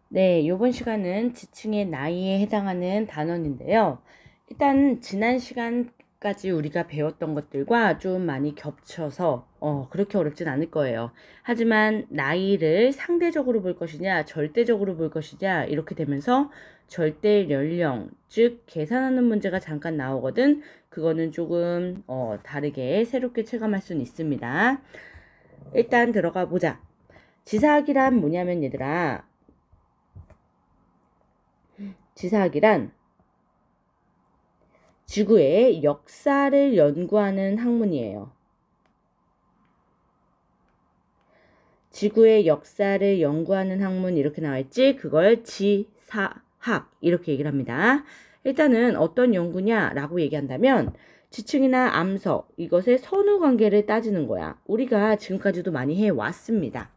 네, 이번 시간은 지층의 나이에 해당하는 단원인데요. 일단 지난 시간까지 우리가 배웠던 것들과 좀 많이 겹쳐서 그렇게 어렵진 않을 거예요. 하지만 나이를 상대적으로 볼 것이냐, 절대적으로 볼 것이냐 이렇게 되면서 절대 연령, 즉 계산하는 문제가 잠깐 나오거든. 그거는 조금 다르게 새롭게 체감할 수는 있습니다. 일단 들어가 보자. 지사학이란 뭐냐면 얘들아, 지사학이란 지구의 역사를 연구하는 학문이에요. 지구의 역사를 연구하는 학문 이렇게 나와있지? 그걸 지사학 이렇게 얘기를 합니다. 일단은 어떤 연구냐라고 얘기한다면 지층이나 암석 이것의 선후관계를 따지는 거야. 우리가 지금까지도 많이 해왔습니다.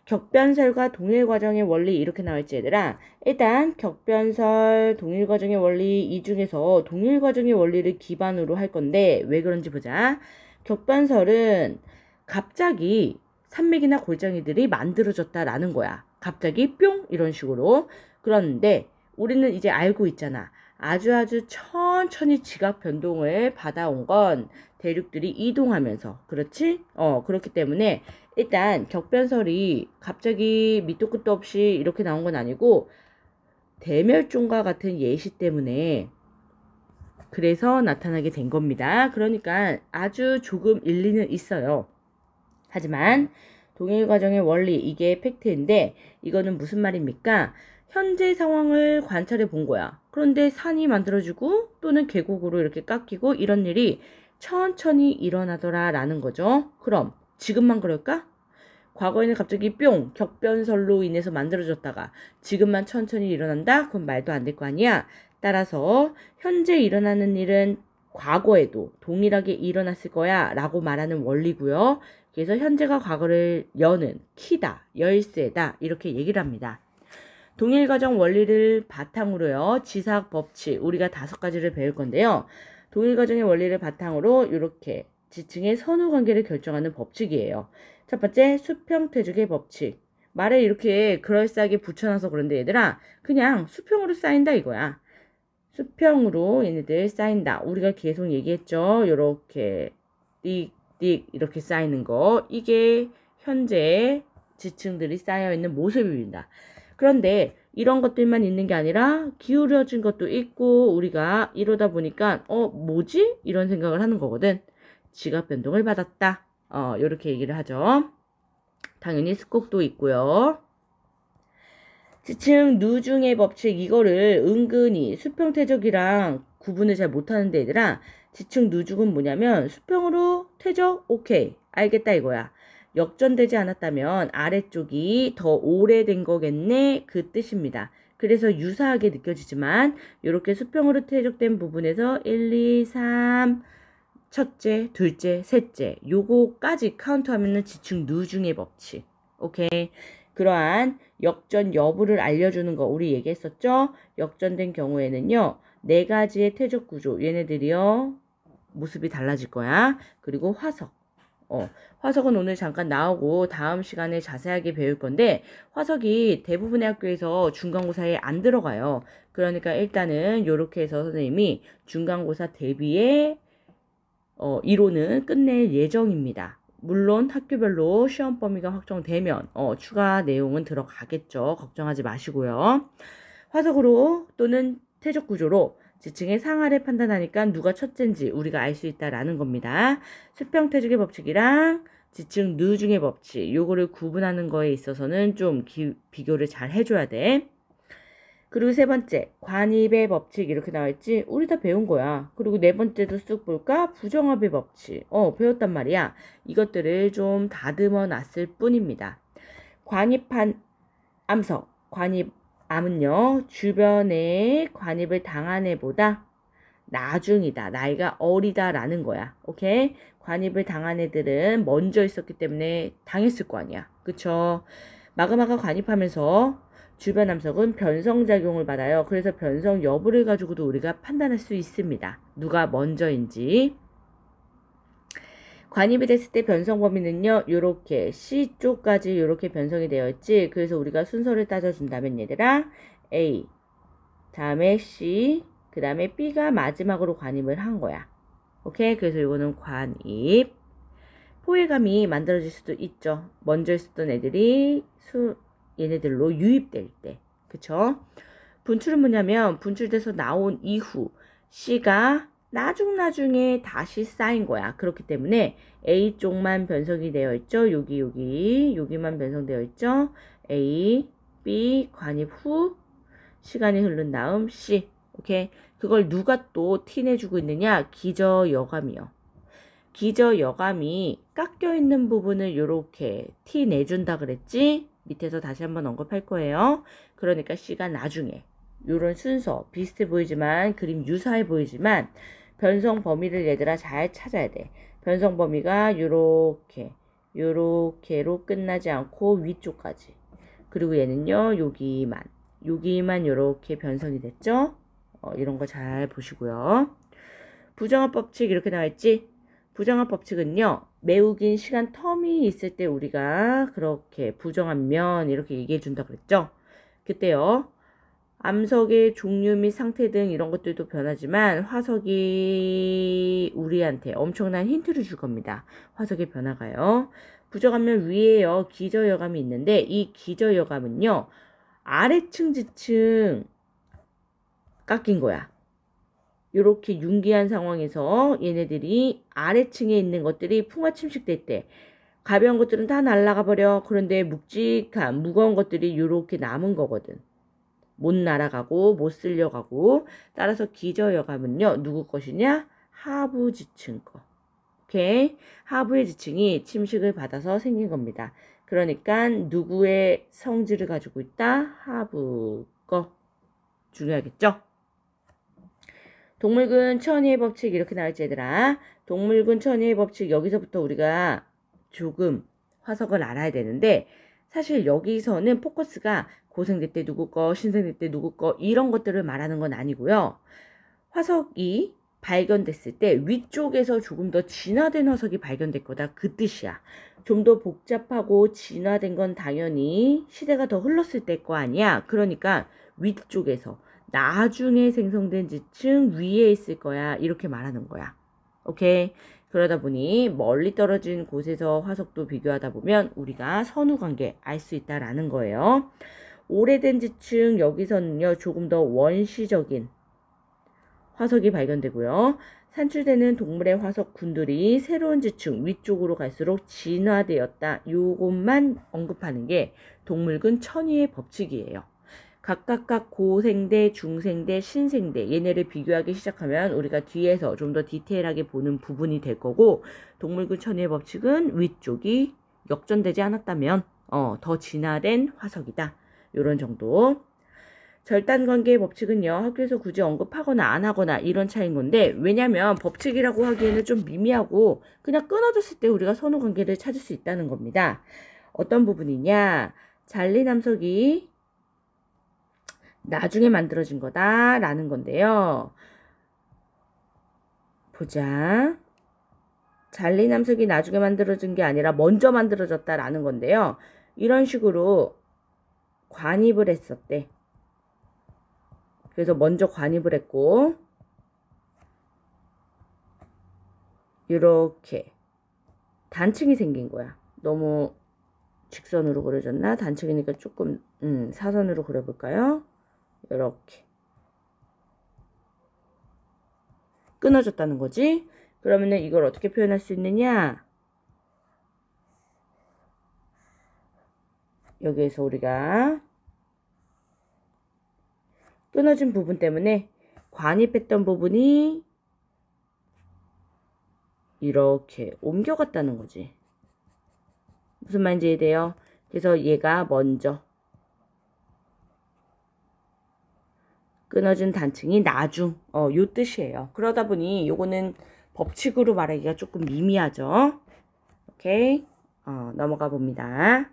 격변설과 동일과정의 원리 이렇게 나와있지 얘들아. 일단 격변설, 동일과정의 원리 이 중에서 동일과정의 원리를 기반으로 할 건데 왜 그런지 보자. 격변설은 갑자기 산맥이나 골짜기들이 만들어졌다라는 거야. 갑자기 뿅 이런 식으로. 그런데 우리는 이제 알고 있잖아. 아주 천천히 지각 변동을 받아온 건 대륙들이 이동하면서 그렇지? 그렇기 때문에 일단 격변설이 갑자기 밑도 끝도 없이 이렇게 나온 건 아니고 대멸종과 같은 예시 때문에 그래서 나타나게 된 겁니다. 그러니까 아주 조금 일리는 있어요. 하지만 동일과정의 원리 이게 팩트인데 이거는 무슨 말입니까? 현재 상황을 관찰해 본 거야. 그런데 산이 만들어지고 또는 계곡으로 이렇게 깎이고 이런 일이 천천히 일어나더라 라는 거죠. 그럼 지금만 그럴까? 과거에는 갑자기 뿅 격변설로 인해서 만들어졌다가 지금만 천천히 일어난다? 그건 말도 안 될 거 아니야. 따라서 현재 일어나는 일은 과거에도 동일하게 일어났을 거야 라고 말하는 원리고요. 그래서 현재가 과거를 여는 키다, 열쇠다 이렇게 얘기를 합니다. 동일과정 원리를 바탕으로요. 지사학 법칙 우리가 5가지를 배울 건데요. 동일과정의 원리를 바탕으로 이렇게 지층의 선후관계를 결정하는 법칙이에요. 첫 번째 수평태죽의 법칙. 말에 이렇게 그럴싸하게 붙여놔서 그런데 얘들아 그냥 수평으로 쌓인다 이거야. 수평으로 얘네들 쌓인다. 우리가 계속 얘기했죠. 이렇게 띡띡 이렇게 쌓이는 거. 이게 현재 지층들이 쌓여있는 모습입니다. 그런데 이런 것들만 있는 게 아니라 기울어진 것도 있고 우리가 이러다 보니까 뭐지? 이런 생각을 하는 거거든. 지각 변동을 받았다. 이렇게 얘기를 하죠. 당연히 습곡도 있고요. 지층 누중의 법칙 이거를 은근히 수평태적이랑 구분을 잘 못하는 데들아 지층 누중은 뭐냐면 수평으로 퇴적 오케이 알겠다 이거야. 역전되지 않았다면 아래쪽이 더 오래된 거겠네 그 뜻입니다. 그래서 유사하게 느껴지지만 이렇게 수평으로 퇴적된 부분에서 1, 2, 3 첫째, 둘째, 셋째 요거까지 카운트하면은 지층 누중의 법칙. 오케이. 그러한 역전 여부를 알려주는 거 우리 얘기했었죠? 역전된 경우에는요. 4가지의 퇴적 구조 얘네들이요. 모습이 달라질 거야. 그리고 화석. 화석은 오늘 잠깐 나오고 다음 시간에 자세하게 배울 건데 화석이 대부분의 학교에서 중간고사에 안 들어가요. 그러니까 일단은 이렇게 해서 선생님이 중간고사 대비에 이론은 끝낼 예정입니다. 물론 학교별로 시험 범위가 확정되면 추가 내용은 들어가겠죠. 걱정하지 마시고요. 화석으로 또는 퇴적 구조로 지층의 상하를 판단하니까 누가 첫째인지 우리가 알 수 있다라는 겁니다. 수평퇴적의 법칙이랑 지층 누중의 법칙 요거를 구분하는 거에 있어서는 좀 비교를 잘 해줘야 돼. 그리고 3번째 관입의 법칙 이렇게 나와있지? 우리 다 배운 거야. 그리고 4번째도 쓱 볼까? 부정합의 법칙 배웠단 말이야. 이것들을 좀 다듬어 놨을 뿐입니다. 관입한 암석 관입암은요 주변에 관입을 당한 애보다 나중이다 나이가 어리다 라는 거야. 오케이? 관입을 당한 애들은 먼저 있었기 때문에 당했을 거 아니야. 그쵸? 마그마가 관입하면서 주변 암석은 변성작용을 받아요. 그래서 변성 여부를 가지고도 우리가 판단할 수 있습니다. 누가 먼저인지. 관입이 됐을 때 변성 범위는요, 요렇게 C 쪽까지 요렇게 변성이 되어 있지. 그래서 우리가 순서를 따져준다면 얘들아, A, 다음에 C, 그 다음에 B가 마지막으로 관입을 한 거야. 오케이? 그래서 이거는 관입. 포획감이 만들어질 수도 있죠. 먼저 있었던 애들이 얘네들로 유입될 때. 그쵸? 분출은 뭐냐면 분출돼서 나온 이후 C가 나중에 다시 쌓인 거야. 그렇기 때문에 A 쪽만 변성이 되어 있죠. 여기만 변성되어 있죠. A, B 관입 후 시간이 흐른 다음 C. 오케이? 그걸 누가 또 티 내주고 있느냐? 기저여감이요. 기저여감이 깎여 있는 부분을 이렇게 티 내준다 그랬지? 밑에서 다시 한번 언급할 거예요. 그러니까 C가 나중에 요런 순서 비슷해 보이지만 그림 유사해 보이지만 변성 범위를 얘들아 잘 찾아야 돼. 변성 범위가 요렇게로 끝나지 않고 위쪽까지. 그리고 얘는요 여기만 요렇게 변성이 됐죠. 이런 거 잘 보시고요. 부정합 법칙 이렇게 나와 있지? 부정합 법칙은요, 매우 긴 시간 텀이 있을 때 우리가 그렇게 부정한 면 이렇게 얘기해 준다 그랬죠? 그때요, 암석의 종류 및 상태 등 이런 것들도 변하지만 화석이 우리한테 엄청난 힌트를 줄 겁니다. 화석의 변화가요. 부정한 면 위에요, 기저여감이 있는데 이 기저여감은요, 아래층 지층 깎인 거야. 이렇게 융기한 상황에서 얘네들이 아래층에 있는 것들이 풍화 침식될 때 가벼운 것들은 다 날아가 버려. 그런데 묵직한 무거운 것들이 이렇게 남은 거거든. 못 날아가고 못 쓸려가고. 따라서 기저여감은요 누구 것이냐? 하부 지층 거. 오케이? 하부의 지층이 침식을 받아서 생긴 겁니다. 그러니까 누구의 성질을 가지고 있다? 하부 거. 중요하겠죠? 동물군 천위의 법칙 이렇게 나올지 얘들아. 동물군 천위의 법칙 여기서부터 우리가 조금 화석을 알아야 되는데 사실 여기서는 포커스가 고생대 때 누구 거, 신생대 때 누구 거 이런 것들을 말하는 건 아니고요. 화석이 발견됐을 때 위쪽에서 조금 더 진화된 화석이 발견될 거다 그 뜻이야. 좀 더 복잡하고 진화된 건 당연히 시대가 더 흘렀을 때일 거 아니야. 그러니까 위쪽에서 나중에 생성된 지층 위에 있을 거야. 이렇게 말하는 거야. 오케이? 그러다 보니 멀리 떨어진 곳에서 화석도 비교하다 보면 우리가 선후관계 알 수 있다라는 거예요. 오래된 지층 여기서는요. 조금 더 원시적인 화석이 발견되고요. 산출되는 동물의 화석군들이 새로운 지층 위쪽으로 갈수록 진화되었다. 요것만 언급하는 게 동물군 천위의 법칙이에요. 각각 고생대, 중생대, 신생대 얘네를 비교하기 시작하면 우리가 뒤에서 좀 더 디테일하게 보는 부분이 될 거고 동물군 천위의 법칙은 위쪽이 역전되지 않았다면 더 진화된 화석이다. 요런 정도. 절단관계의 법칙은요. 학교에서 굳이 언급하거나 안 하거나 이런 차이인 건데 왜냐면 법칙이라고 하기에는 좀 미미하고 그냥 끊어졌을 때 우리가 선후관계를 찾을 수 있다는 겁니다. 어떤 부분이냐. 잔리남석이 나중에 만들어진 거다라는 건데요. 보자. 잔리남석이 나중에 만들어진 게 아니라 먼저 만들어졌다라는 건데요. 이런 식으로 관입을 했었대. 그래서 먼저 관입을 했고 이렇게 단층이 생긴 거야. 너무 직선으로 그려졌나? 단층이니까 조금 사선으로 그려볼까요? 이렇게 끊어졌다는 거지. 그러면은 이걸 어떻게 표현할 수 있느냐? 여기에서 우리가 끊어진 부분 때문에 관입했던 부분이 이렇게 옮겨갔다는 거지. 무슨 말인지 이해돼요? 그래서 얘가 먼저 끊어진 단층이 나중 요 뜻이에요. 그러다 보니 요거는 법칙으로 말하기가 조금 미미하죠. 오케이. 넘어가 봅니다.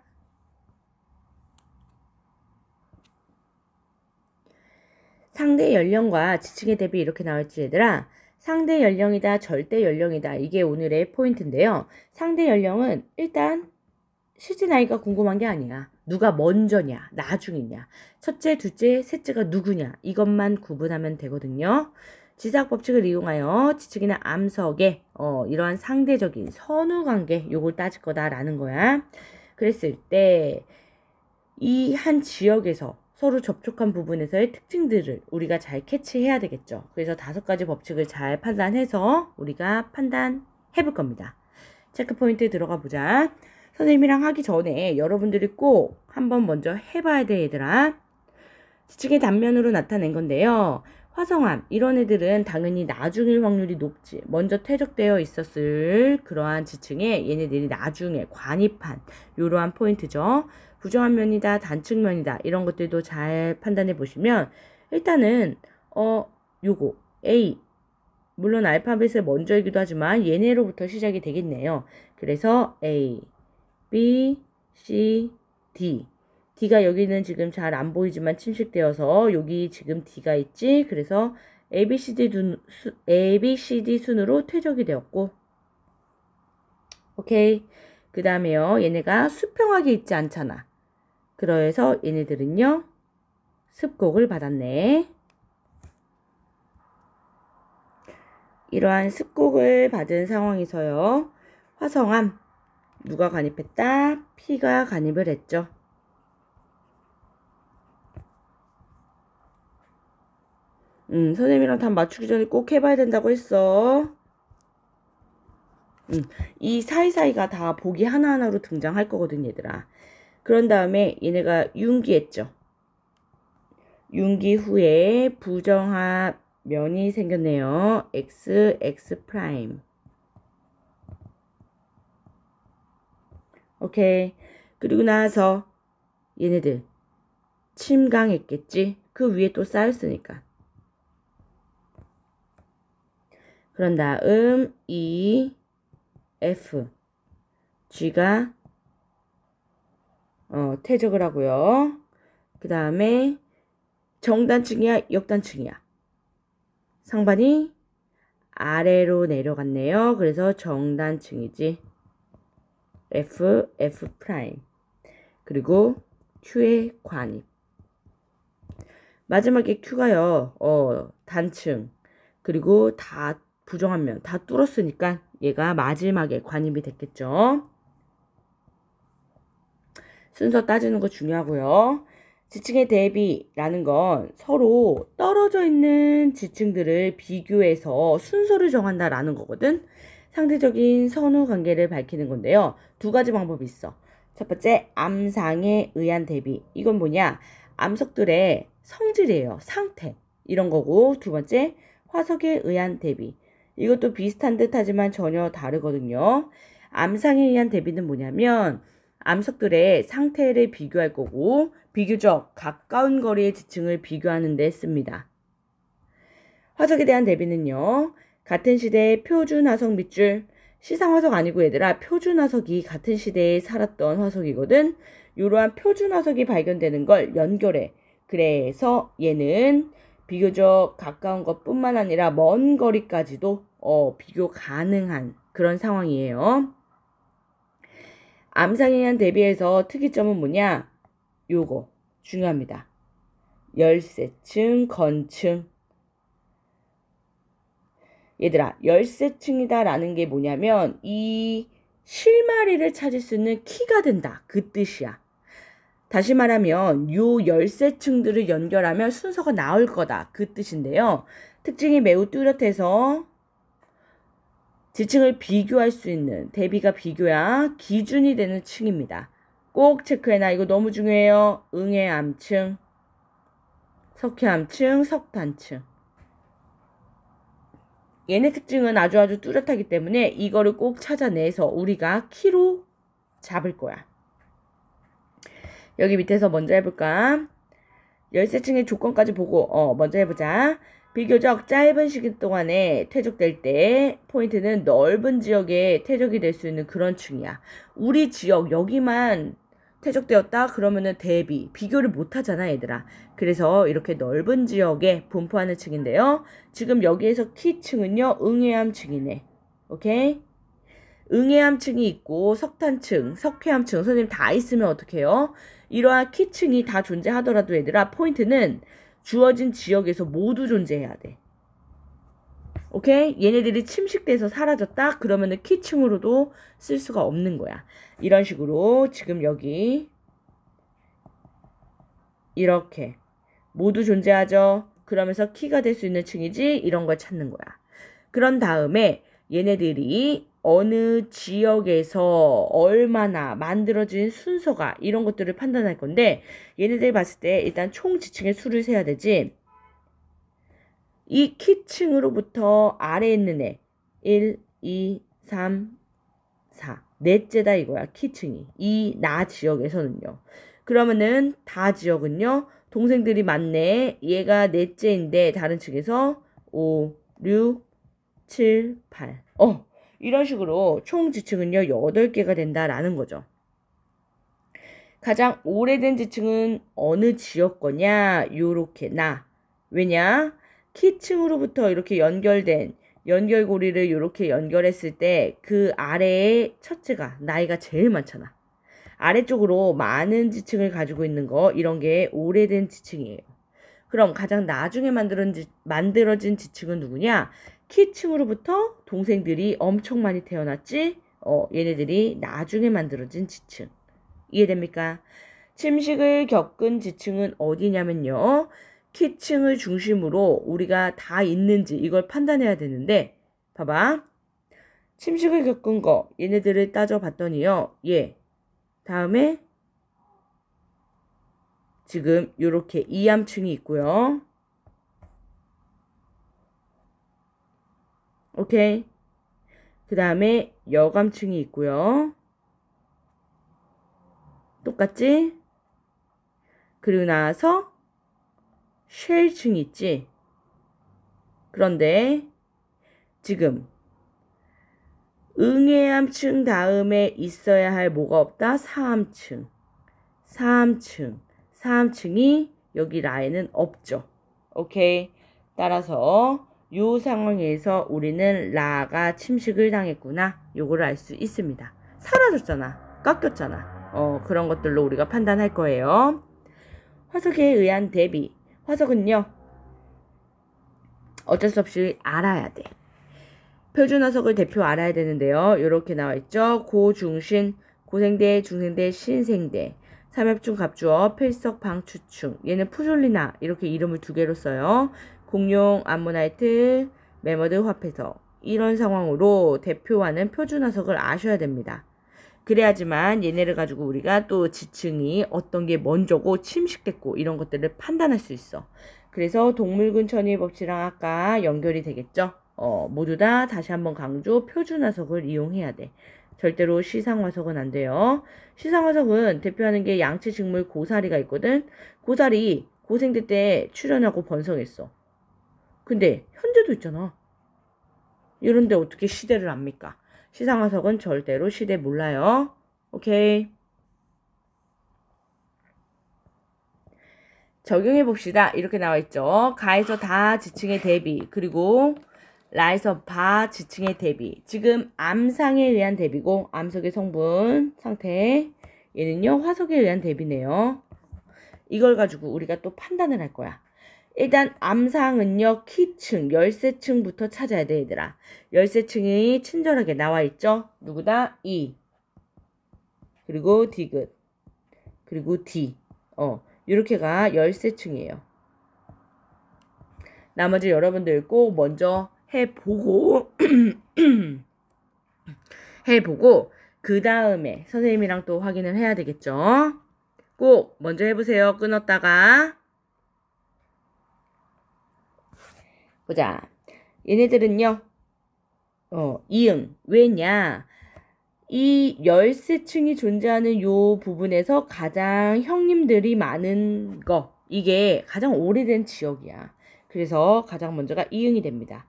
상대 연령과 지층에 대비 이렇게 나올지 얘들아. 상대 연령이다, 절대 연령이다. 이게 오늘의 포인트인데요. 상대 연령은 일단 실제 나이가 궁금한 게 아니야. 누가 먼저냐, 나중이냐, 첫째, 둘째, 셋째가 누구냐 이것만 구분하면 되거든요. 지사학 법칙을 이용하여 지층이나 암석의 이러한 상대적인 선후관계 요걸 따질 거다라는 거야. 그랬을 때 이 한 지역에서 서로 접촉한 부분에서의 특징들을 우리가 잘 캐치해야 되겠죠. 그래서 5가지 법칙을 잘 판단해서 우리가 판단해 볼 겁니다. 체크 포인트 들어가 보자. 선생님이랑 하기 전에 여러분들이 꼭 한번 먼저 해봐야 돼, 얘들아. 지층의 단면으로 나타낸 건데요. 화성암 이런 애들은 당연히 나중일 확률이 높지. 먼저 퇴적되어 있었을 그러한 지층에 얘네들이 나중에 관입한 이러한 포인트죠. 부정한 면이다, 단측면이다 이런 것들도 잘 판단해 보시면 일단은 요거 A 물론 알파벳을 먼저이기도 하지만 얘네로부터 시작이 되겠네요. 그래서 A, B, C, D D가 여기는 지금 잘 안 보이지만 침식되어서 여기 지금 D가 있지. 그래서 ABCD 순으로 퇴적이 되었고 오케이. 그 다음에요. 얘네가 수평하게 있지 않잖아. 그래서 얘네들은요. 습곡을 받았네. 이러한 습곡을 받은 상황에서요. 화성암 누가 관입했다? P가 관입을 했죠. 선생님이랑 답 맞추기 전에 꼭 해봐야 된다고 했어. 이 사이사이가 다 보기 하나하나로 등장할 거거든, 얘들아. 그런 다음에 얘네가 융기했죠. 융기 후에 부정합 면이 생겼네요. X, X 프라임. 오케이. 그리고 나서 얘네들 침강했겠지. 그 위에 또 쌓였으니까. 그런 다음 E, F, G가 퇴적을 하고요. 그 다음에 정단층이야, 역단층이야. 상반이 아래로 내려갔네요. 그래서 정단층이지. F, F 프라임. 그리고 Q의 관입. 마지막에 Q가요. 단층. 그리고 다 부정한 면 다 뚫었으니까 얘가 마지막에 관입이 됐겠죠. 순서 따지는 거 중요하고요. 지층의 대비라는 건 서로 떨어져 있는 지층들을 비교해서 순서를 정한다라는 거거든. 상대적인 선후 관계를 밝히는 건데요. 2가지 방법이 있어. 첫 번째, 암상에 의한 대비. 이건 뭐냐? 암석들의 성질이에요. 상태. 이런 거고. 2번째, 화석에 의한 대비. 이것도 비슷한 듯 하지만 전혀 다르거든요. 암상에 의한 대비는 뭐냐면 암석들의 상태를 비교할 거고 비교적 가까운 거리의 지층을 비교하는 데 씁니다. 화석에 대한 대비는요. 같은 시대의 표준 화석 밑줄, 시상 화석 아니고 얘들아 표준 화석이 같은 시대에 살았던 화석이거든. 이러한 표준 화석이 발견되는 걸 연결해. 그래서 얘는 비교적 가까운 것뿐만 아니라 먼 거리까지도 비교 가능한 그런 상황이에요. 암상에 의한 대비에서 특이점은 뭐냐? 요거 중요합니다. 열세층, 건층. 얘들아, 열세층이다 라는 게 뭐냐면 이 실마리를 찾을 수 있는 키가 된다. 그 뜻이야. 다시 말하면 요 열세층들을 연결하면 순서가 나올 거다. 그 뜻인데요. 특징이 매우 뚜렷해서 지층을 비교할 수 있는 대비가 비교야 기준이 되는 층입니다. 꼭 체크해놔. 이거 너무 중요해요. 응해암층, 석회암층, 석단층. 얘네 특징은 아주 뚜렷하기 때문에 이거를 꼭 찾아내서 우리가 키로 잡을 거야. 여기 밑에서 먼저 해볼까? 열세층의 조건까지 보고 먼저 해보자. 비교적 짧은 시기 동안에 퇴적될 때 포인트는 넓은 지역에 퇴적이 될 수 있는 그런 층이야. 우리 지역 여기만 퇴적되었다 그러면은 대비, 비교를 못하잖아 얘들아. 그래서 이렇게 넓은 지역에 분포하는 층인데요. 지금 여기에서 키층은요 응해암층이네. 오케이? 응해암층이 있고 석탄층, 석회암층 선생님 다 있으면 어떻게 해요? 이러한 키층이 다 존재하더라도 얘들아 포인트는 주어진 지역에서 모두 존재해야 돼. 오케이? 얘네들이 침식돼서 사라졌다? 그러면은 키층으로도 쓸 수가 없는 거야. 이런 식으로 지금 여기 이렇게 모두 존재하죠? 그러면서 키가 될 수 있는 층이지? 이런 걸 찾는 거야. 그런 다음에 얘네들이 어느 지역에서 얼마나 만들어진 순서가 이런 것들을 판단할 건데 얘네들 봤을 때 일단 총 지층의 수를 세야 되지. 이 키층으로부터 아래에 있는 애 1, 2, 3, 4 넷째다 이거야. 키층이 이 나 지역에서는요. 그러면은 다 지역은요 동생들이 많네. 얘가 넷째인데 다른 층에서 5, 6, 7, 8 이런 식으로 총 지층은요 8개가 된다라는 거죠. 가장 오래된 지층은 어느 지역 거냐? 요렇게 나. 왜냐? 키층으로부터 이렇게 연결된 연결고리를 이렇게 연결했을 때 그 아래에 첫째가 나이가 제일 많잖아. 아래쪽으로 많은 지층을 가지고 있는 거 이런 게 오래된 지층이에요. 그럼 가장 나중에 만들어진 지층은 누구냐? 키층으로부터 동생들이 엄청 많이 태어났지? 얘네들이 나중에 만들어진 지층. 이해됩니까? 침식을 겪은 지층은 어디냐면요. 키층을 중심으로 우리가 다 있는지 이걸 판단해야 되는데 봐봐. 침식을 겪은 거 얘네들을 따져봤더니요. 다음에 지금 요렇게 이암층이 있고요. 오케이. 그 다음에 여감층이 있고요. 똑같지? 그리고 나서 쉘층이 있지. 그런데 지금 응해암층 다음에 있어야 할 뭐가 없다? 사암층. 사암층이 여기 라인은 없죠. 오케이. 따라서 이 상황에서 우리는 라가 침식을 당했구나. 요거를 알 수 있습니다. 사라졌잖아. 깎였잖아. 그런 것들로 우리가 판단할 거예요. 화석에 의한 대비. 화석은요. 어쩔 수 없이 알아야 돼. 표준 화석을 대표 알아야 되는데요. 이렇게 나와 있죠. 고중신, 고생대, 중생대, 신생대, 삼엽중, 갑주어, 필석, 방추충. 얘는 푸졸리나 이렇게 이름을 두 개로 써요. 공룡, 암모나이트, 메머드, 화폐석. 이런 상황으로 대표하는 표준 화석을 아셔야 됩니다. 그래야지만 얘네를 가지고 우리가 또 지층이 어떤 게 먼저고 침식됐고 이런 것들을 판단할 수 있어. 그래서 동물군 천위의 법칙이랑 아까 연결이 되겠죠. 모두 다 다시 한번 강조 표준 화석을 이용해야 돼. 절대로 시상 화석은 안 돼요. 시상 화석은 대표하는 게 양치 직물 고사리가 있거든. 고사리 고생대 때 출현하고 번성했어. 근데 현재도 있잖아. 이런데 어떻게 시대를 압니까? 시상화석은 절대로 시대 몰라요. 오케이. 적용해 봅시다. 이렇게 나와 있죠. 가에서 다 지층의 대비 그리고 라에서 바 지층의 대비. 지금 암상에 의한 대비고 암석의 성분 상태 얘는요 화석에 의한 대비네요. 이걸 가지고 우리가 또 판단을 할 거야. 일단 암상은요 키층 13층부터 찾아야 돼 얘들아. 13층이 친절하게 나와 있죠. 누구다? E 그리고 디귿 그리고 D 이렇게가 13층이에요. 나머지 여러분들 꼭 먼저 해보고 그 다음에 선생님이랑 또 확인을 해야 되겠죠. 꼭 먼저 해보세요. 끊었다가 보자. 얘네들은요. 이응. 왜냐? 이 13층이 존재하는 요 부분에서 가장 형님들이 많은 거. 이게 가장 오래된 지역이야. 그래서 가장 먼저가 이응이 됩니다.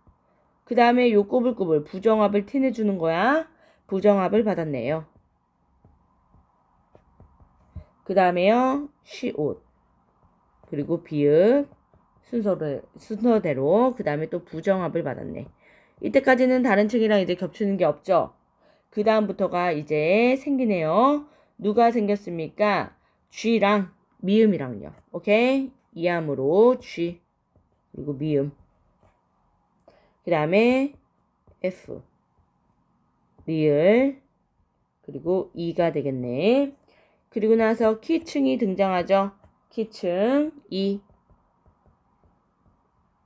그 다음에 요 꼬불꼬불 부정합을 티내주는 거야. 부정합을 받았네요. 그 다음에요 시옷 그리고 비읍 순서대로 그 다음에 또 부정합을 받았네. 이때까지는 다른 층이랑 이제 겹치는 게 없죠. 그 다음부터가 이제 생기네요. 누가 생겼습니까? 쥐랑 미음이랑요. 오케이? 이함으로 쥐 그리고 미음 그 다음에 F 리을 그리고 E가 되겠네. 그리고 나서 키층이 등장하죠. 키층 E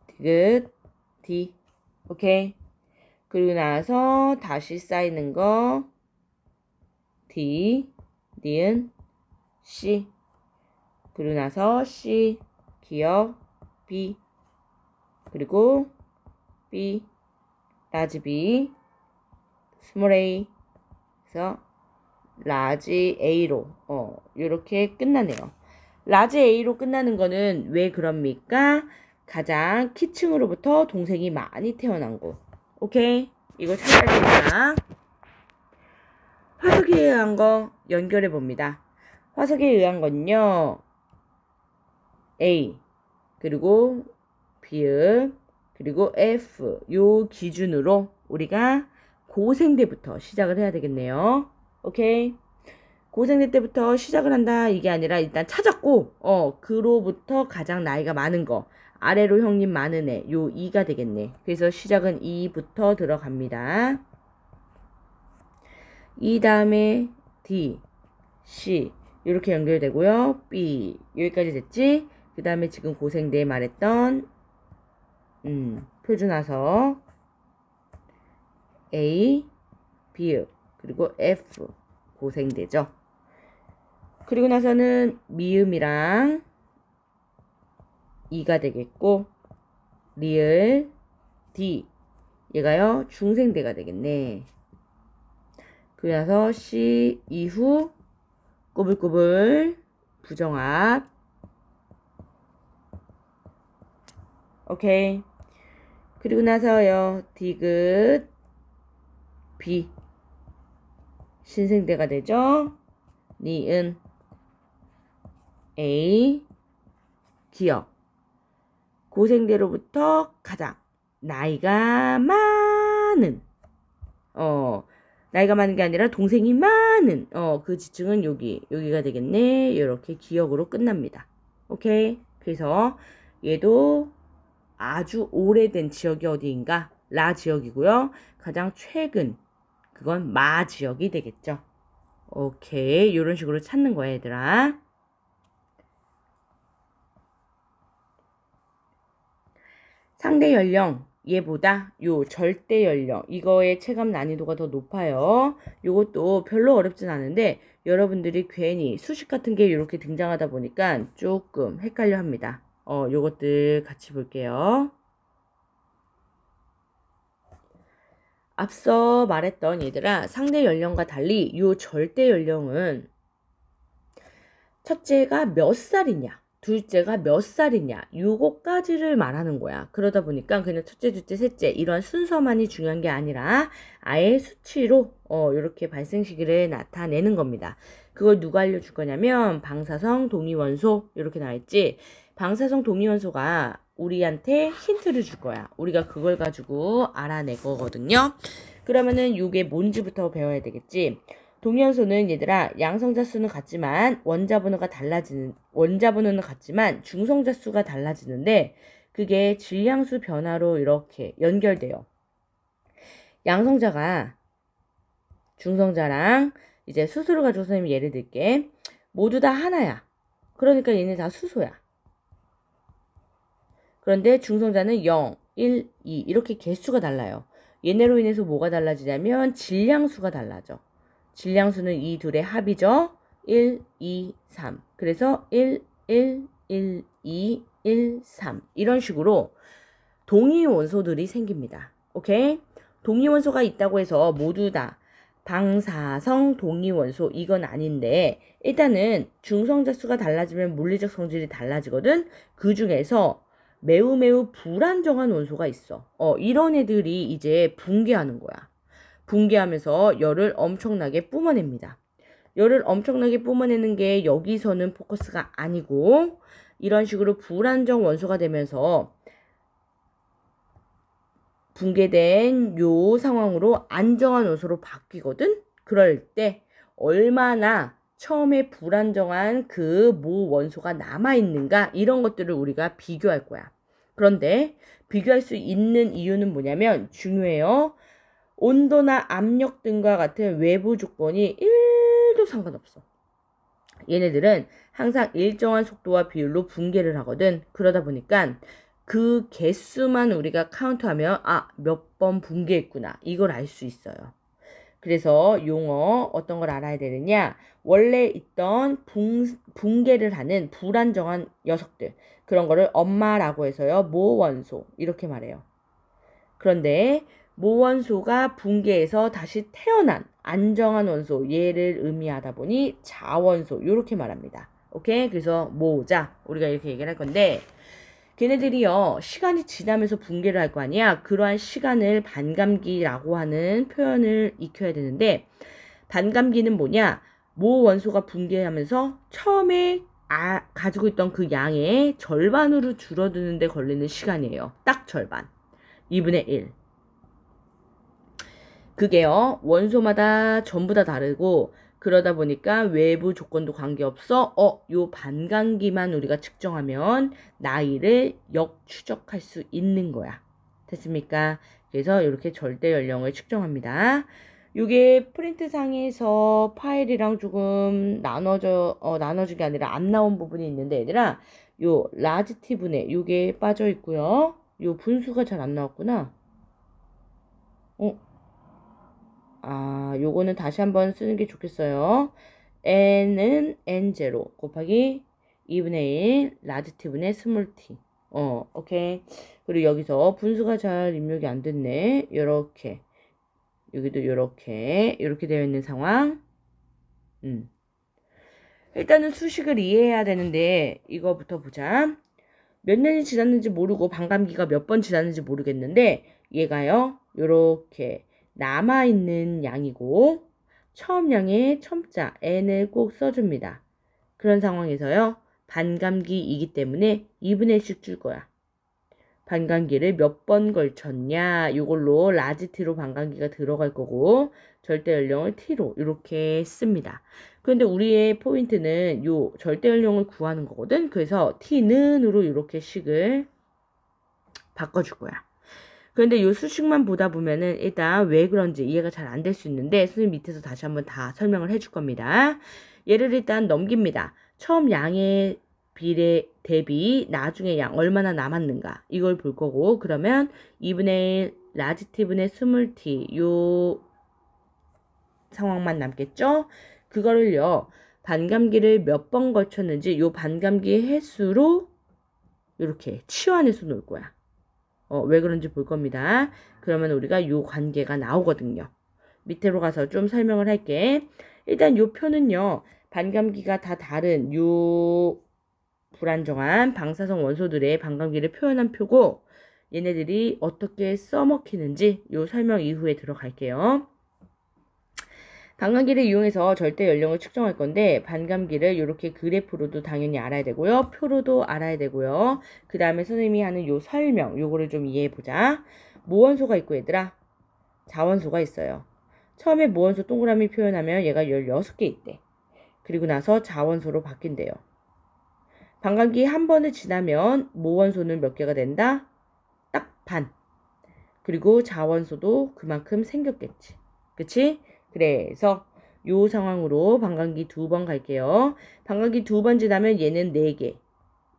디귿 D 오케이. 그리고 나서 다시 쌓이는 거 D 니은 C 그리고 나서 C 기역 B 그리고 B 라지 B 스몰 A 그래서 라지 A로 이렇게 끝나네요. 라지 A로 끝나는 거는 왜 그럽니까? 가장 키층으로부터 동생이 많이 태어난 곳. 오케이? 이거 찾아야 됩니다. 화석에 의한 거 연결해 봅니다. 화석에 의한 건요. A 그리고 비읍 그리고 F 요 기준으로 우리가 고생대부터 시작을 해야 되겠네요. 오케이? 고생대 때부터 시작을 한다 이게 아니라 일단 찾았고 그로부터 가장 나이가 많은 거 아래로 형님 많은 애 요 2가 되겠네. 그래서 시작은 2부터 들어갑니다. 이 다음에 D, C 이렇게 연결되고요. B 여기까지 됐지? 그 다음에 지금 고생대에 말했던 표준화서 A, B 그리고 F 고생대죠. 그리고 나서는 미음이랑 E가 되겠고 리을 D 얘가요 중생대가 되겠네. 그래서 C 이후 꼬불꼬불 부정합 오케이. 그리고 나서요 디귿 B 신생대가 되죠. 니은 A 기역 고생대로부터 가장 나이가 많은 나이가 많은 게 아니라 동생이 많은 그 지층은 여기가 되겠네. 이렇게 기역으로 끝납니다. 오케이. 그래서 얘도 아주 오래된 지역이 어디인가? 라 지역이고요. 가장 최근 그건 마 지역이 되겠죠. 오케이. 이런 식으로 찾는 거야 얘들아. 상대 연령 얘보다 요 절대 연령 이거의 체감 난이도가 더 높아요. 요것도 별로 어렵진 않은데 여러분들이 괜히 수식 같은 게 이렇게 등장하다 보니까 조금 헷갈려 합니다. 요것들 같이 볼게요. 앞서 말했던 얘들아 상대 연령과 달리 요 절대 연령은 첫째가 몇 살이냐 둘째가 몇 살이냐 요거까지를 말하는 거야. 그러다 보니까 그냥 첫째 둘째 셋째 이런 순서만이 중요한 게 아니라 아예 수치로 이렇게 발생 시기를 나타내는 겁니다. 그걸 누가 알려줄 거냐면 방사성 동위원소 이렇게 나와있지. 방사성 동위원소가 우리한테 힌트를 줄 거야. 우리가 그걸 가지고 알아낼 거거든요. 그러면은 요게 뭔지부터 배워야 되겠지. 동위원소는 얘들아 양성자 수는 같지만 원자번호는 같지만 중성자 수가 달라지는데 그게 질량수 변화로 이렇게 연결돼요. 양성자가 중성자랑 이제 수소를 가지고 선생님이 예를 들게 모두 다 하나야. 그러니까 얘네 다 수소야. 그런데 중성자는 0, 1, 2 이렇게 개수가 달라요. 얘네로 인해서 뭐가 달라지냐면 질량수가 달라져. 질량수는 이 둘의 합이죠. 1, 2, 3. 그래서 1, 1, 1, 2, 1, 3. 이런 식으로 동위원소들이 생깁니다. 오케이? 동위원소가 있다고 해서 모두 다 방사성 동위원소 이건 아닌데 일단은 중성자 수가 달라지면 물리적 성질이 달라지거든. 그 중에서 매우 불안정한 원소가 있어. 이런 애들이 이제 붕괴하는 거야. 붕괴하면서 열을 엄청나게 뿜어냅니다. 열을 엄청나게 뿜어내는 게 여기서는 포커스가 아니고 이런 식으로 불안정 원소가 되면서 붕괴된 요 상황으로 안정한 원소로 바뀌거든. 그럴 때 얼마나 처음에 불안정한 그 모 원소가 남아있는가 이런 것들을 우리가 비교할 거야. 그런데 비교할 수 있는 이유는 뭐냐면 중요해요. 온도나 압력 등과 같은 외부 조건이 1도 상관없어. 얘네들은 항상 일정한 속도와 비율로 붕괴를 하거든. 그러다 보니까 그 개수만 우리가 카운트하면 몇 번 붕괴했구나. 이걸 알 수 있어요. 그래서 용어 어떤 걸 알아야 되느냐? 원래 있던 붕괴를 하는 불안정한 녀석들. 그런 거를 엄마라고 해서요. 모원소 이렇게 말해요. 그런데 모원소가 붕괴해서 다시 태어난 안정한 원소 얘를 의미하다 보니 자원소 이렇게 말합니다. 오케이? 그래서 모자 우리가 이렇게 얘기를 할 건데 걔네들이요 시간이 지나면서 붕괴를 할 거 아니야. 그러한 시간을 반감기라고 하는 표현을 익혀야 되는데 반감기는 뭐냐? 모 원소가 붕괴하면서 처음에 가지고 있던 그 양의 절반으로 줄어드는데 걸리는 시간이에요. 딱 절반. 2분의 1. 그게요 원소마다 전부 다 다르고 그러다 보니까 외부 조건도 관계없어 요 반감기만 우리가 측정하면 나이를 역추적할 수 있는 거야. 됐습니까? 그래서 이렇게 절대 연령을 측정합니다. 요게 프린트상에서 파일이랑 조금 나눠준 게 아니라 안 나온 부분이 있는데 얘들아 요 라지티브네 요게 빠져 있고요. 요 분수가 잘 안 나왔구나. 요거는 다시 한번 쓰는 게 좋겠어요. n은 n0 곱하기 2분의 1 라지티분의 스몰 t. 오케이. 그리고 여기서 분수가 잘 입력이 안 됐네. 요렇게. 여기도 요렇게 되어 있는 상황. 일단은 수식을 이해해야 되는데 이거부터 보자. 몇 년이 지났는지 모르고 반감기가 몇 번 지났는지 모르겠는데 얘가요. 요렇게 남아있는 양이고 처음 양의 첨자 n을 꼭 써줍니다. 그런 상황에서요. 반감기이기 때문에 2분의 1씩 줄 거야. 반감기를 몇 번 걸쳤냐 이걸로 라지 t로 반감기가 들어갈 거고 절대 연령을 t로 이렇게 씁니다. 그런데 우리의 포인트는 요 절대 연령을 구하는 거거든. 그래서 t는으로 이렇게 식을 바꿔줄 거야. 그런데 요 수식만 보다 보면은 일단 왜 그런지 이해가 잘 안 될 수 있는데 선생님 밑에서 다시 한번 다 설명을 해줄 겁니다. 얘를 일단 넘깁니다. 처음 양의 비례 대비 나중에 양 얼마나 남았는가 이걸 볼 거고 그러면 2분의 1 라지티분의 스몰 t 요 상황만 남겠죠. 그거를요 반감기를 몇 번 거쳤는지 요 반감기 횟수로 이렇게 치환해서 놓을 거야. 왜 그런지 볼 겁니다. 그러면 우리가 요 관계가 나오거든요. 밑으로 가서 좀 설명을 할게. 일단 요 표는요. 반감기가 다 다른 요 불안정한 방사성 원소들의 반감기를 표현한 표고 얘네들이 어떻게 써먹히는지 요 설명 이후에 들어갈게요. 반감기를 이용해서 절대 연령을 측정할 건데 반감기를 이렇게 그래프로도 당연히 알아야 되고요. 표로도 알아야 되고요. 그 다음에 선생님이 하는 요 설명 요거를 좀 이해해 보자. 모원소가 있고 얘들아 자원소가 있어요. 처음에 모원소 동그라미 표현하면 얘가 16개 있대. 그리고 나서 자원소로 바뀐대요. 반감기 한 번을 지나면 모원소는 몇 개가 된다? 딱 반. 그리고 자원소도 그만큼 생겼겠지. 그치? 그래서 요 상황으로 반감기 2번 갈게요. 반감기 2번 지나면 얘는 4개.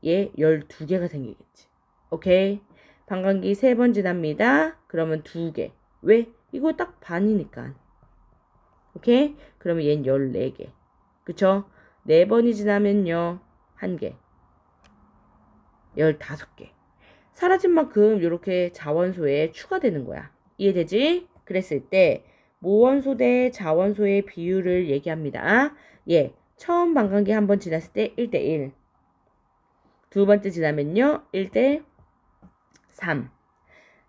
얘 12개가 생기겠지. 오케이? 반감기 3번 지납니다. 그러면 2개. 왜? 이거 딱 반이니까. 오케이? 그러면 얘는 14개. 그쵸? 4번이 지나면요. 1개. 15개. 사라진 만큼 이렇게 자원소에 추가되는 거야. 이해되지? 그랬을 때 모원소 대 자원소의 비율을 얘기합니다. 처음 반감기 한 번 지났을 때 1대1. 두 번째 지나면요. 1대3.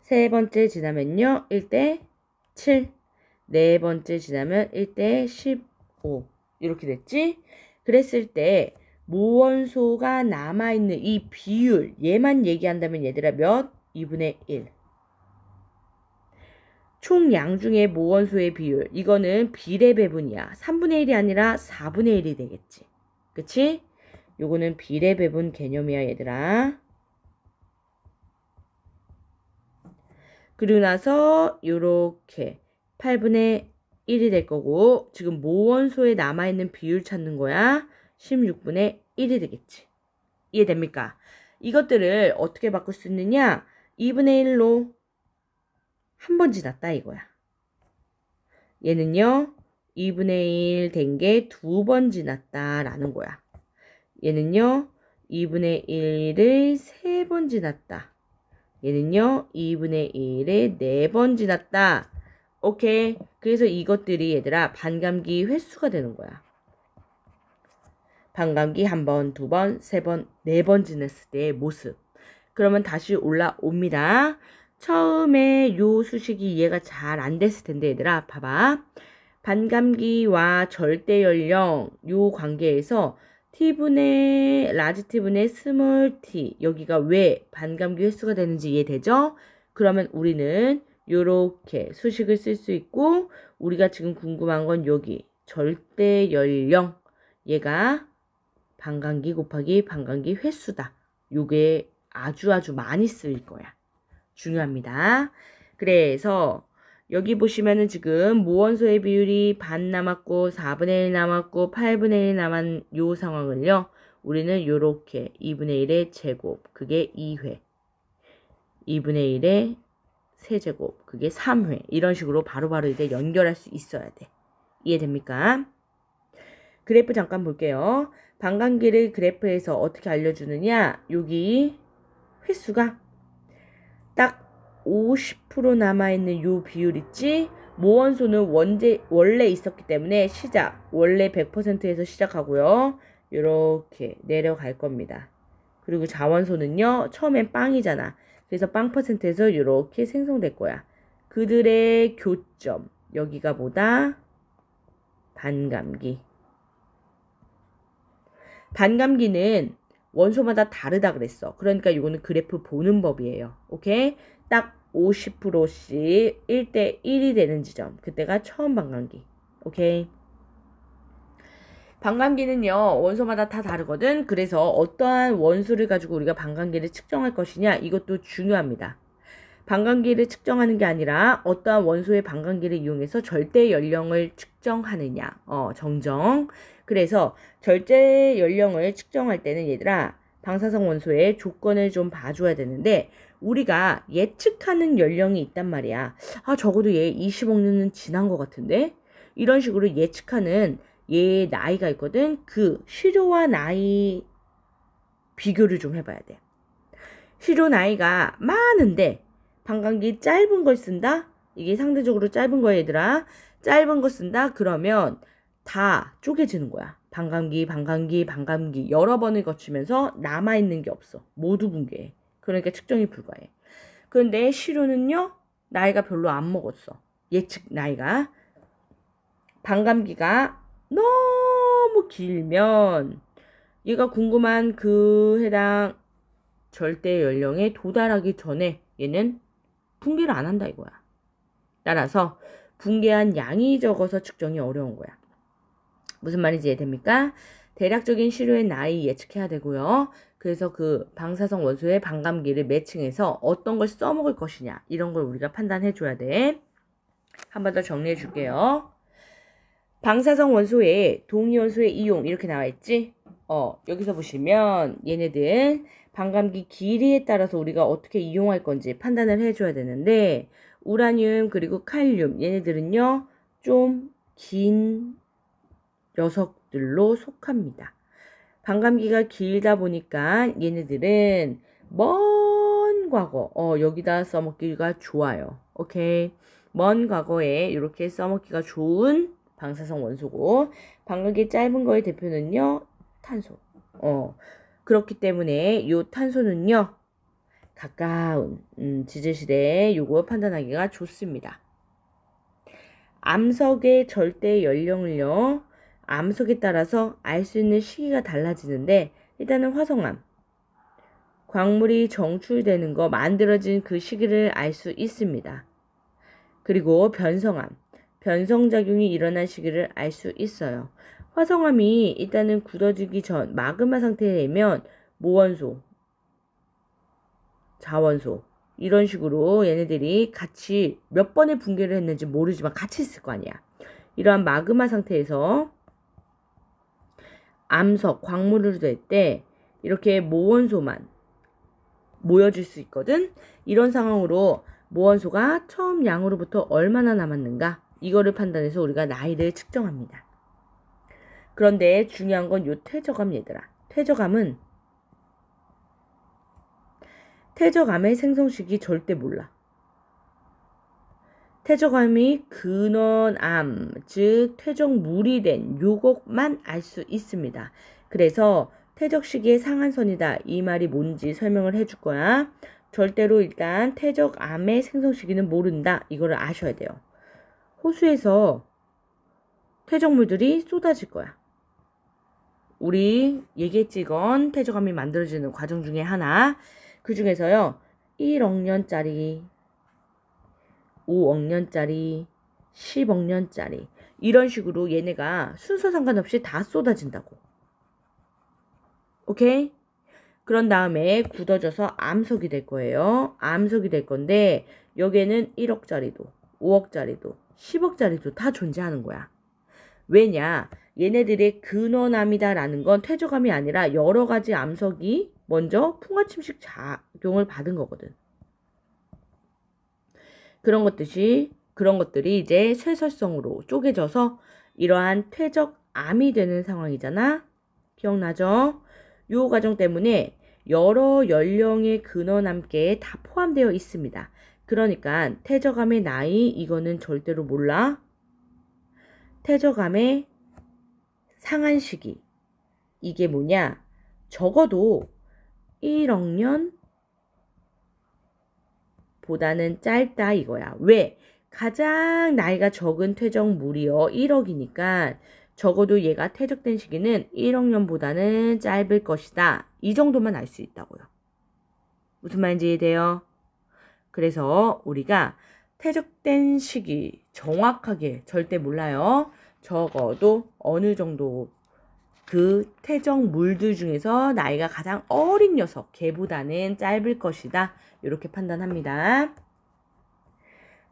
세 번째 지나면요. 1대7. 네 번째 지나면 1대15. 이렇게 됐지? 그랬을 때 모원소가 남아있는 이 비율 얘만 얘기한다면 얘들아 몇? 2분의 1. 총 양 중에 모원소의 비율 이거는 비례 배분이야. 3분의 1이 아니라 4분의 1이 되겠지. 그치? 요거는 비례 배분 개념이야 얘들아. 그리고 나서 요렇게 8분의 1이 될 거고 지금 모원소에 남아있는 비율 찾는 거야. 16분의 1이 되겠지. 이해됩니까? 이것들을 어떻게 바꿀 수 있느냐? 2분의 1로 한 번 지났다 이거야. 얘는요. 2분의 1 된 게 두 번 지났다 라는 거야. 얘는요. 2분의 1을 세 번 지났다. 얘는요. 2분의 1에 네 번 지났다. 오케이. 그래서 이것들이 얘들아 반감기 횟수가 되는 거야. 반감기 한 번, 두 번, 세 번, 네 번 지났을 때의 모습. 그러면 다시 올라옵니다. 처음에 요 수식이 이해가 잘 안 됐을 텐데 얘들아 봐봐. 반감기와 절대 연령 요 관계에서 t분의 라지 t분의 스몰 t 여기가 왜 반감기 횟수가 되는지 이해되죠? 그러면 우리는 요렇게 수식을 쓸 수 있고 우리가 지금 궁금한 건 여기 절대 연령 얘가 반감기 곱하기 반감기 횟수다. 요게 아주 많이 쓰일 거야. 중요합니다. 그래서 여기 보시면은 지금 모원소의 비율이 반 남았고 4분의 1 남았고 8분의 1 남은 요 상황을요. 우리는 요렇게 2분의 1의 제곱 그게 2회 2분의 1의 세제곱 그게 3회 이런 식으로 바로바로 이제 연결할 수 있어야 돼. 이해됩니까? 그래프 잠깐 볼게요. 반감기를 그래프에서 어떻게 알려주느냐 여기 횟수가 딱 50% 남아있는 요 비율 있지? 모원소는 원래 있었기 때문에 시작 원래 100%에서 시작하고요. 이렇게 내려갈 겁니다. 그리고 자원소는요. 처음엔 빵이잖아. 그래서 빵 퍼센트에서 이렇게 생성될 거야. 그들의 교점 여기가 뭐다? 반감기. 반감기는 원소마다 다르다 그랬어. 그러니까 이거는 그래프 보는 법이에요. 오케이? 딱 50%씩 1대 1이 되는 지점. 그때가 처음 반감기. 오케이? 반감기는요. 원소마다 다 다르거든. 그래서 어떠한 원소를 가지고 우리가 반감기를 측정할 것이냐 이것도 중요합니다. 반감기를 측정하는 게 아니라 어떠한 원소의 반감기를 이용해서 절대 연령을 측정하느냐. 정정. 그래서 절대 연령을 측정할 때는 얘들아 방사성 원소의 조건을 좀 봐줘야 되는데 우리가 예측하는 연령이 있단 말이야. 적어도 얘 20억 년은 지난 것 같은데? 이런 식으로 예측하는 얘의 나이가 있거든. 그 시료와 나이 비교를 좀 해봐야 돼. 시료 나이가 많은데 반감기 짧은 걸 쓴다? 이게 상대적으로 짧은 거야 얘들아. 짧은 거 쓴다? 그러면 다 쪼개지는 거야. 반감기 여러 번을 거치면서 남아있는 게 없어. 모두 붕괴해. 그러니까 측정이 불가해. 그런데 시료는요. 나이가 별로 안 먹었어. 예측 나이가. 반감기가 너무 길면 얘가 궁금한 그 해당 절대 연령에 도달하기 전에 얘는 붕괴를 안 한다 이거야. 따라서 붕괴한 양이 적어서 측정이 어려운 거야. 무슨 말인지 이해됩니까? 대략적인 시료의 나이 예측해야 되고요. 그래서 그 방사성 원소의 반감기를 매칭해서 어떤 걸 써먹을 것이냐 이런 걸 우리가 판단해 줘야 돼. 한 번 더 정리해 줄게요. 방사성 원소에 동위원소의 이용 이렇게 나와 있지? 여기서 보시면 얘네들 반감기 길이에 따라서 우리가 어떻게 이용할 건지 판단을 해줘야 되는데 우라늄 그리고 칼륨 얘네들은요 좀 긴 녀석들로 속합니다. 반감기가 길다 보니까 얘네들은 먼 과거 여기다 써먹기가 좋아요. 오케이. 먼 과거에 이렇게 써먹기가 좋은 방사성 원소고 반감기 짧은 거의 대표는요 탄소. 그렇기 때문에 이 탄소는요 가까운 지질시대에 요거 판단하기가 좋습니다. 암석의 절대 연령을요 암석에 따라서 알 수 있는 시기가 달라지는데 일단은 화성암, 광물이 정출되는 거 만들어진 그 시기를 알 수 있습니다. 그리고 변성암, 변성작용이 일어난 시기를 알 수 있어요. 화성암이 일단은 굳어지기 전 마그마 상태이면 모원소, 자원소 이런 식으로 얘네들이 같이 몇 번의 붕괴를 했는지 모르지만 같이 있을 거 아니야. 이러한 마그마 상태에서 암석, 광물을 될 때 이렇게 모원소만 모여질 수 있거든. 이런 상황으로 모원소가 처음 양으로부터 얼마나 남았는가 이거를 판단해서 우리가 나이를 측정합니다. 그런데 중요한 건 요 퇴적암 얘들아. 퇴적암의 생성식이 절대 몰라. 퇴적암이 근원암, 즉 퇴적물이 된 요것만 알 수 있습니다. 그래서 퇴적 시기의 상한선이다. 이 말이 뭔지 설명을 해줄 거야. 절대로 일단 퇴적암의 생성 시기는 모른다. 이거를 아셔야 돼요. 호수에서 퇴적물들이 쏟아질 거야. 우리 얘기했지 이건 퇴적암이 만들어지는 과정 중에 하나. 그 중에서요 1억 년짜리, 5억 년짜리, 10억 년짜리 이런 식으로 얘네가 순서 상관없이 다 쏟아진다고. 오케이? 그런 다음에 굳어져서 암석이 될 거예요. 암석이 될 건데 여기에는 1억짜리도 5억짜리도 10억짜리도 다 존재하는 거야. 왜냐? 얘네들의 근원암이다라는 건 퇴적암이 아니라 여러 가지 암석이 먼저 풍화침식 작용을 받은 거거든. 그런 것들이 이제 쇠설성으로 쪼개져서 이러한 퇴적암이 되는 상황이잖아. 기억나죠? 요 과정 때문에 여러 연령의 근원암계에 다 포함되어 있습니다. 그러니까 퇴적암의 나이 이거는 절대로 몰라. 퇴적암의 상한 시기 이게 뭐냐? 적어도 1억 년 보다는 짧다 이거야. 왜? 가장 나이가 적은 퇴적물이요 1억이니까 적어도 얘가 퇴적된 시기는 1억 년보다는 짧을 것이다. 이 정도만 알 수 있다고요. 무슨 말인지 이해돼요? 그래서 우리가 퇴적된 시기 정확하게 절대 몰라요. 적어도 어느 정도 그 퇴적물들 중에서 나이가 가장 어린 녀석 걔보다는 짧을 것이다. 이렇게 판단합니다.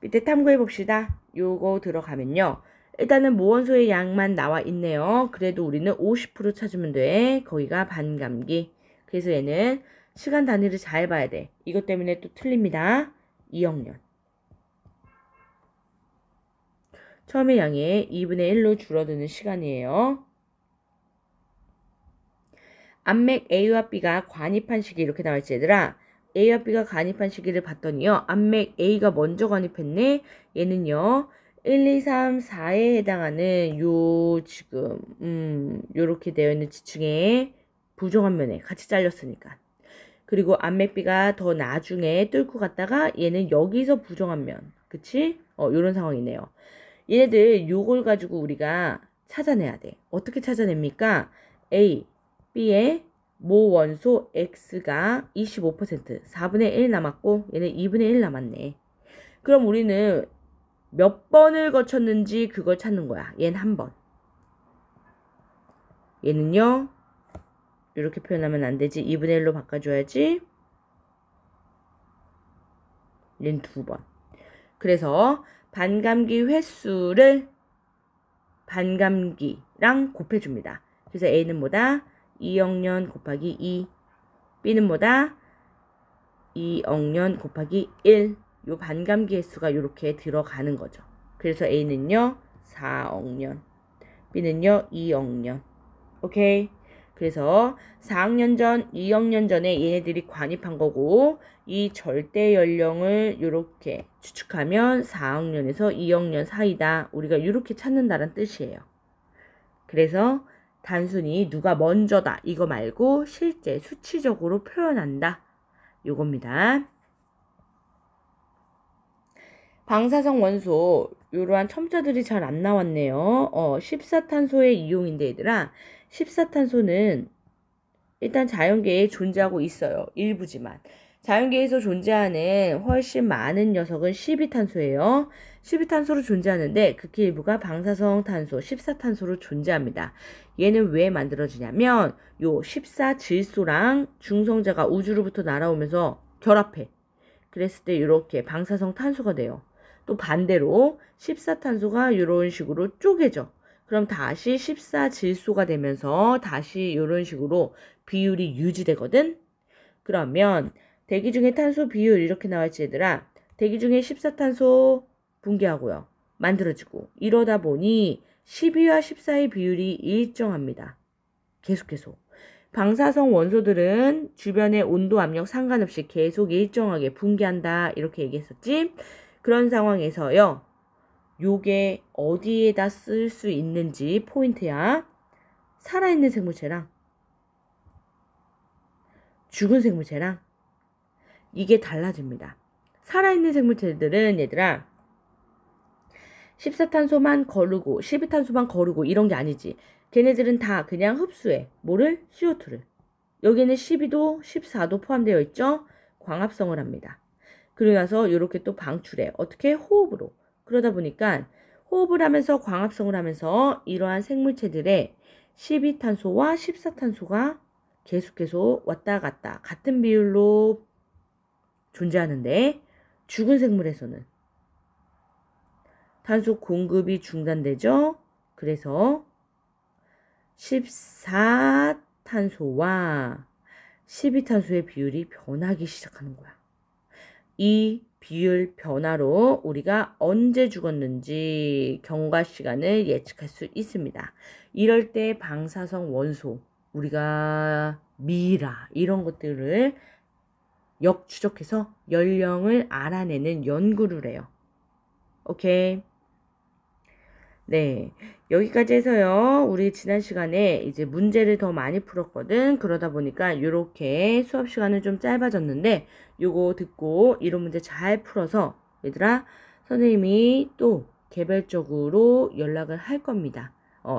밑에 탐구해 봅시다. 요거 들어가면요. 일단은 모원소의 양만 나와 있네요. 그래도 우리는 50% 찾으면 돼. 거기가 반감기. 그래서 얘는 시간 단위를 잘 봐야 돼. 이것 때문에 또 틀립니다. 2억 년. 처음에 양의 2분의 1로 줄어드는 시간이에요. 암맥 A와 B가 관입한 시기 이렇게 나와있지 얘들아. A와 B가 관입한 시기를 봤더니요. 암맥 A가 먼저 관입했네. 얘는요. 1, 2, 3, 4에 해당하는 요 지금 요렇게 되어 있는 지층의 부정한 면에 같이 잘렸으니까. 그리고 암맥 B가 더 나중에 뚫고 갔다가 얘는 여기서 부정한 면. 그치? 요런 상황이네요. 얘네들 요걸 가지고 우리가 찾아내야 돼. 어떻게 찾아냅니까? A, B의 모원소 X가 25%, 4분의 1 남았고 얘는 2분의 1 남았네. 그럼 우리는 몇 번을 거쳤는지 그걸 찾는 거야. 얘는 한 번. 얘는요. 이렇게 표현하면 안 되지. 2분의 1로 바꿔줘야지. 얘는 두 번. 그래서 반감기 횟수를 반감기랑 곱해줍니다. 그래서 A는 뭐다? 2억 년 곱하기 2. B는 뭐다? 2억 년 곱하기 1. 요 반감기 횟수가 이렇게 들어가는 거죠. 그래서 A는요 4억 년, B는요 2억 년. 오케이? 그래서 4억 년 전, 2억 년 전에 얘네들이 관입한 거고 이 절대 연령을 이렇게 추측하면 4억 년에서 2억 년 사이다. 우리가 이렇게 찾는다는 뜻이에요. 그래서 단순히 누가 먼저다 이거 말고 실제 수치적으로 표현한다. 요겁니다. 방사성 원소 요러한 첨자들이 잘 안 나왔네요. 14탄소의 이용인데 얘들아, 14탄소는 일단 자연계에 존재하고 있어요. 일부지만. 자연계에서 존재하는 훨씬 많은 녀석은 12탄소예요. 12탄소로 존재하는데 극히 일부가 방사성 탄소 14탄소로 존재합니다. 얘는 왜 만들어지냐면 요 14질소랑 중성자가 우주로부터 날아오면서 결합해. 그랬을 때 이렇게 방사성 탄소가 돼요. 또 반대로 14탄소가 이런 식으로 쪼개져. 그럼 다시 14질소가 되면서 다시 이런 식으로 비율이 유지되거든. 그러면 대기 중에 탄소 비율 이렇게 나와있지 얘들아. 대기 중에 14탄소 붕괴하고요. 만들어지고 이러다 보니 12와 14의 비율이 일정합니다. 계속. 방사성 원소들은 주변의 온도 압력 상관없이 계속 일정하게 붕괴한다. 이렇게 얘기했었지. 그런 상황에서요. 요게 어디에다 쓸 수 있는지 포인트야. 살아있는 생물체랑 죽은 생물체랑 이게 달라집니다. 살아있는 생물체들은 얘들아 14탄소만 거르고 12탄소만 거르고 이런 게 아니지. 걔네들은 다 그냥 흡수해. 뭐를? CO2를. 여기는 12도, 14도 포함되어 있죠? 광합성을 합니다. 그러고 나서 이렇게 또 방출해. 어떻게? 호흡으로. 그러다 보니까 호흡을 하면서 광합성을 하면서 이러한 생물체들의 12탄소와 14탄소가 계속 왔다 갔다 같은 비율로 존재하는데 죽은 생물에서는 탄소 공급이 중단되죠. 그래서 14탄소와 12탄소의 비율이 변하기 시작하는 거야. 이 비율 변화로 우리가 언제 죽었는지 경과 시간을 예측할 수 있습니다. 이럴 때 방사성 원소, 우리가 미라 이런 것들을 역추적해서 연령을 알아내는 연구를 해요. 오케이. 네, 여기까지 해서요. 우리 지난 시간에 이제 문제를 더 많이 풀었거든. 그러다 보니까 이렇게 수업 시간은 좀 짧아졌는데 요거 듣고 이런 문제 잘 풀어서 얘들아 선생님이 또 개별적으로 연락을 할 겁니다.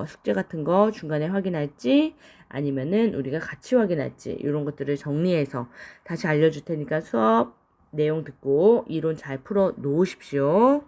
숙제 같은 거 중간에 확인할지 아니면은 우리가 같이 확인할지 이런 것들을 정리해서 다시 알려줄 테니까 수업 내용 듣고 이론 잘 풀어 놓으십시오.